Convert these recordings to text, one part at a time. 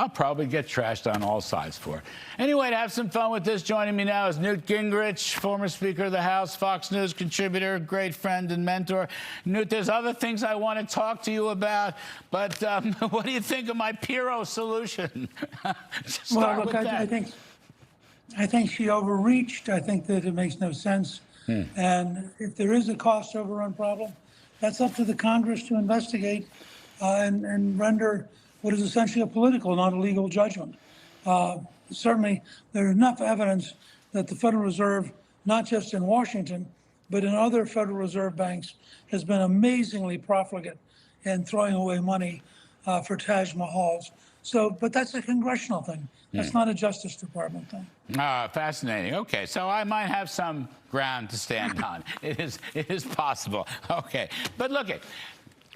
I'll probably get trashed on all sides for it. Anyway, to have some fun with this, joining me now is Newt Gingrich, former Speaker of the House, Fox News contributor, great friend and mentor. Newt, there's other things I want to talk to you about, but what do you think of my Piro solution? Well, look, I think she overreached. I think that it makes no sense. And if there is a cost overrun problem, that's up to the Congress to investigate and render what is essentially a political, not a legal judgment. Certainly, there is enough evidence that the Federal Reserve, not just in Washington, but in other Federal Reserve banks, has been amazingly profligate in throwing away money for Taj Mahals. So, but that's a congressional thing. That's not a Justice Department thing. Fascinating. Okay, so I might have some ground to stand on. It is possible. Okay, but look at.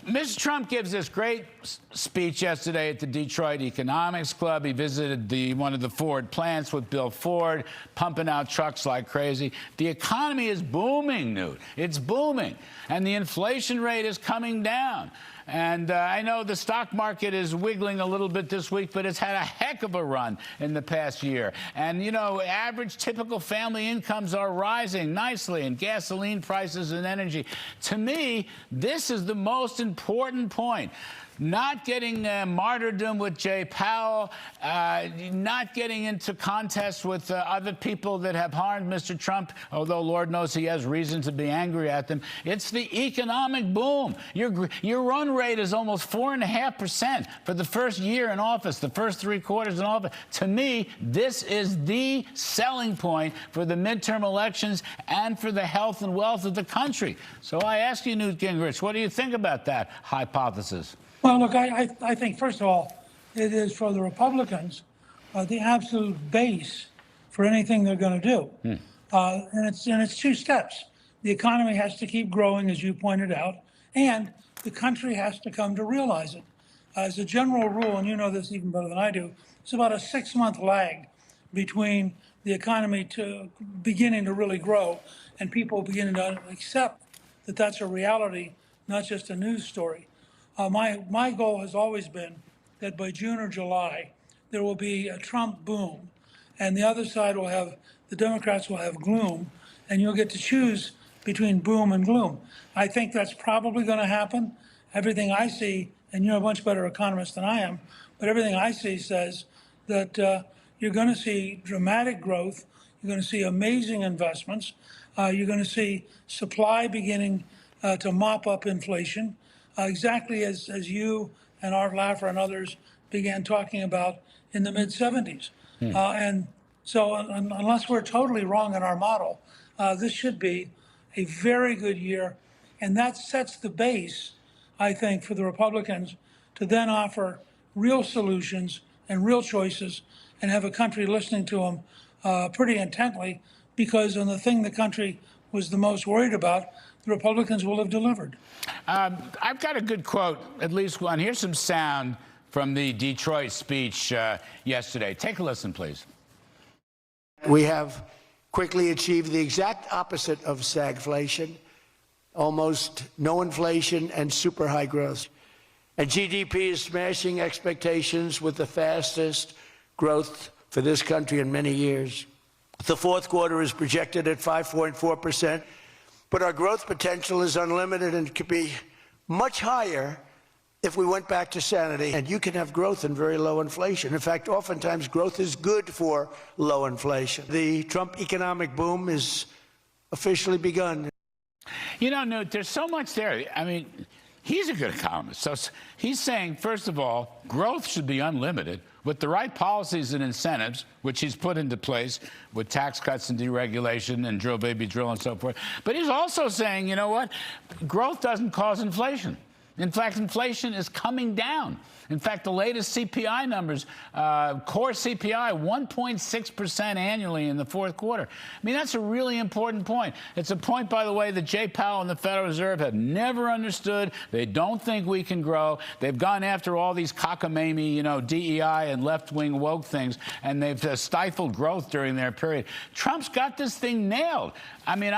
Mr. Trump gives this great speech yesterday at the Detroit Economics Club. He visited one of the Ford plants with Bill Ford, pumping out trucks like crazy. The economy is booming, Newt. It's booming. And the inflation rate is coming down. And I know the stock market is wiggling a little bit this week, but it's had a heck of a run in the past year. And, you know, average typical family incomes are rising nicely, and gasoline prices and energy. To me, this is the most important point. Not getting martyrdom with Jay Powell, not getting into contests with other people that have harmed Mr. Trump, although Lord knows he has reason to be angry at them. It's the economic boom. Your run rate is almost 4.5% for the first year in office, the first 3 quarters in office. To me, this is the selling point for the midterm elections and for the health and wealth of the country. So I ask you, Newt Gingrich, what do you think about that hypothesis? Well, look, I think, first of all, it is for the Republicans the absolute base for anything they're going to do. And it's 2 steps. The economy has to keep growing, as you pointed out, and the country has to come to realize it. As a general rule, and you know this even better than I do, it's about a 6-month lag between the economy beginning to really grow and people beginning to accept that that's a reality, not just a news story. My goal has always been that by June or July, there will be a Trump boom, and the other side will have, the Democrats will have gloom, and you'll get to choose between boom and gloom. I think that's probably going to happen. Everything I see, and you're a much better economist than I am, but everything I see says that you're going to see dramatic growth, you're going to see amazing investments, you're going to see supply beginning to mop up inflation. Exactly as you and Art Laffer and others began talking about in the mid-'70s. And so unless we're totally wrong in our model, this should be a very good year. And that sets the base, I think, for the Republicans to then offer real solutions and real choices and have a country listening to them pretty intently, because on the thing the country was the most worried about, the Republicans will have delivered. I've got a good quote, at least one. Here's some sound from the Detroit speech yesterday. Take a listen, please. We have quickly achieved the exact opposite of stagflation, almost no inflation and super high growth. And GDP is smashing expectations with the fastest growth for this country in many years. The 4th quarter is projected at 5.4%. But our growth potential is unlimited and could be much higher if we went back to sanity. And you can have growth and very low inflation. In fact, oftentimes growth is good for low inflation. The Trump economic boom is officially begun. You know, Newt, there's so much there. I mean, he's a good economist. So he's saying, first of all, growth should be unlimited with the right policies and incentives, which he's put into place with tax cuts and deregulation and drill, baby, drill, and so forth. But he's also saying, you know what? Growth doesn't cause inflation. In fact, inflation is coming down. In fact, the latest CPI numbers, core CPI, 1.6% annually in the 4th quarter. I mean, that's a really important point. It's a point, by the way, that Jay Powell and the Federal Reserve have never understood. They don't think we can grow. They've gone after all these cockamamie, you know, DEI and left-wing woke things, and they've stifled growth during their period. Trump's got this thing nailed. I mean,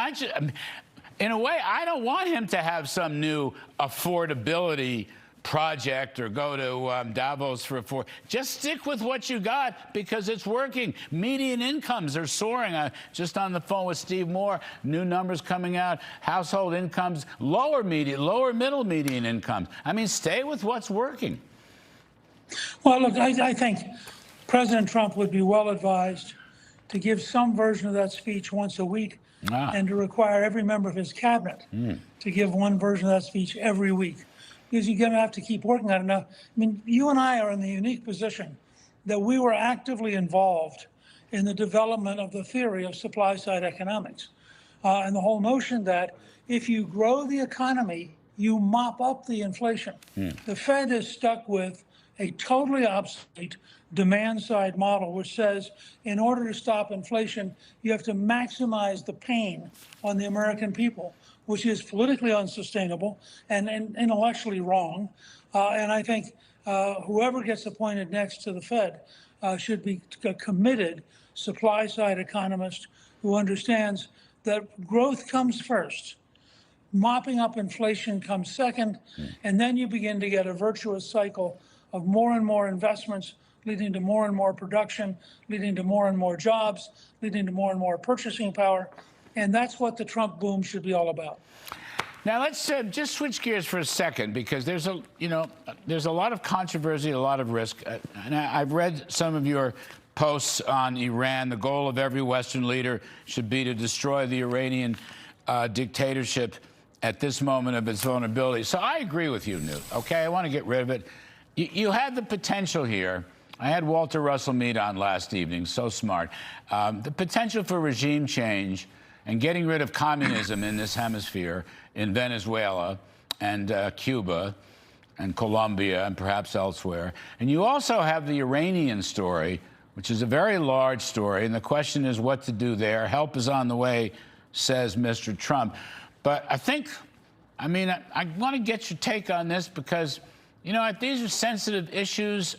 in a way, I don't want him to have some new affordability project or go to Davos for a four. Just stick with what you got because it's working. Median incomes are soaring. Just on the phone with Steve Moore, new numbers coming out. Household incomes, lower middle median incomes. I mean, stay with what's working. Well, look, I think President Trump would be well advised to give some version of that speech once a week and to require every member of his cabinet to give one version of that speech every week. Because you're going to have to keep working on it. Now, I mean, you and I are in the unique position that we were actively involved in the development of the theory of supply-side economics. And the whole notion that if you grow the economy, you mop up the inflation. The Fed is stuck with a totally obsolete demand-side model, which says in order to stop inflation, you have to maximize the pain on the American people, which is politically unsustainable and intellectually wrong. And I think whoever gets appointed next to the Fed should be a committed supply-side economist who understands that growth comes first, mopping up inflation comes second, and then you begin to get a virtuous cycle of more and more investments leading to more and more production, leading to more and more jobs, leading to more and more purchasing power. And that's what the Trump boom should be all about. Now let's just switch gears for a second, because there's a lot of controversy, a lot of risk. And I've read some of your posts on Iran. The goal of every Western leader should be to destroy the Iranian dictatorship at this moment of its vulnerability. So I agree with you, Newt. Okay, I want to get rid of it. You had the potential here. I had Walter Russell Mead on last evening, so smart. The potential for regime change and getting rid of communism in this hemisphere, in Venezuela and Cuba and Colombia and perhaps elsewhere. And you also have the Iranian story, which is a very large story. And the question is what to do there. Help is on the way, says Mr. Trump. But I want to get your take on this because, these are sensitive issues.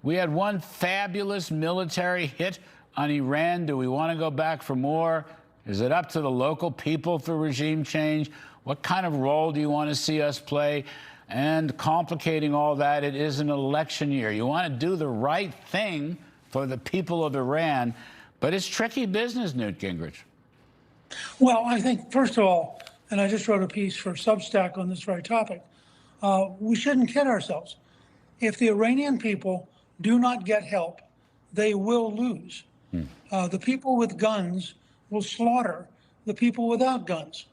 We had one fabulous military hit on Iran. Do we want to go back for more? Is it up to the local people for regime change? What kind of role do you want to see us play? And complicating all that, it is an election year. You want to do the right thing for the people of Iran, but it's tricky business, Newt Gingrich. Well, I think, first of all, and I just wrote a piece for Substack on this very topic, we shouldn't kid ourselves. If the Iranian people do not get help, they will lose. The people with guns will slaughter the people without guns.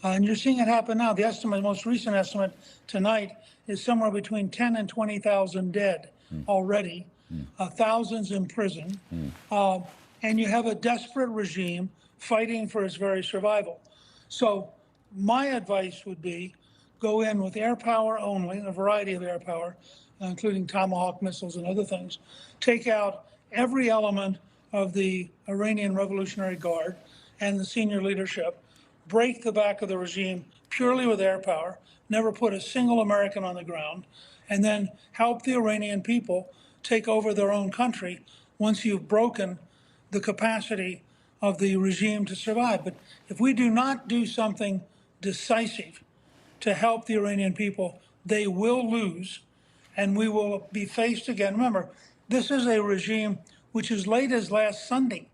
And you're seeing it happen now. The most recent estimate tonight is somewhere between 10 and 20,000 dead already, thousands in prison. And you have a desperate regime fighting for its very survival. So my advice would be go in with air power only, a variety of air power, including Tomahawk missiles and other things. Take out every element of the Iranian Revolutionary Guard and the senior leadership, break the back of the regime purely with air power, never put a single American on the ground, and then help the Iranian people take over their own country once you've broken the capacity of the regime to survive. But if we do not do something decisive to help the Iranian people, they will lose, and we will be faced again. Remember, this is a regime which, as late as last Sunday,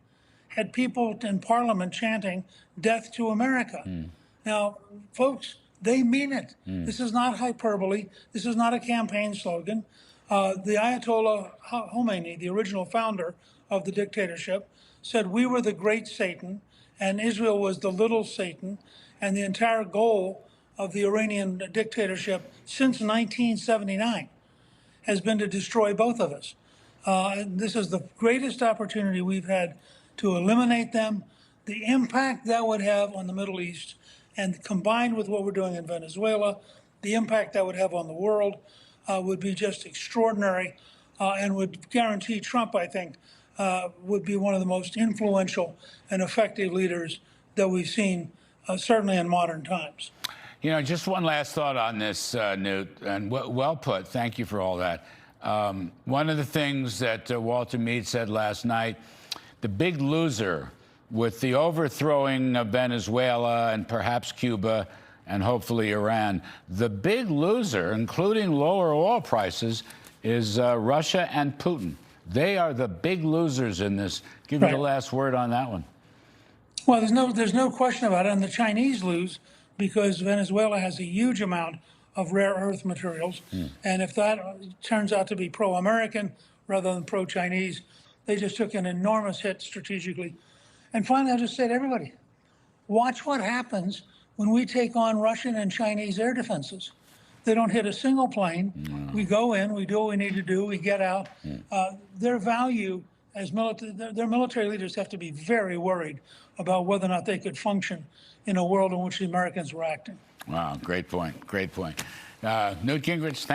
had people in Parliament chanting, "Death to America." Now, folks, they mean it. This is not hyperbole. This is not a campaign slogan. The Ayatollah Khomeini, the original founder of the dictatorship, said we were the great Satan and Israel was the little Satan, and the entire goal of the Iranian dictatorship since 1979 has been to destroy both of us. This is the greatest opportunity we've had to eliminate them. The impact that would have on the Middle East, and combined with what we're doing in Venezuela, the impact that would have on the world would be just extraordinary, and would guarantee Trump, I think, would be one of the most influential and effective leaders that we've seen, certainly in modern times. Just one last thought on this, Newt, and well put. Thank you for all that. One of the things that Walter Mead said last night, the big loser with the overthrowing of Venezuela and perhaps Cuba and hopefully Iran. The big loser, including lower oil prices, is Russia and Putin. They are the big losers in this. Give me the last word on that one. Well, there's no question about it. And the Chinese lose because Venezuela has a huge amount of rare earth materials. And if that turns out to be pro-American rather than pro-Chinese, they just took an enormous hit strategically. And finally, I'll just say to everybody, watch what happens when we take on Russian and Chinese air defenses. They don't hit a single plane. We go in, we do what we need to do, we get out. Their value as their military leaders have to be very worried about whether or not they could function in a world in which the Americans were acting. Wow, great point. Great point. Newt Gingrich,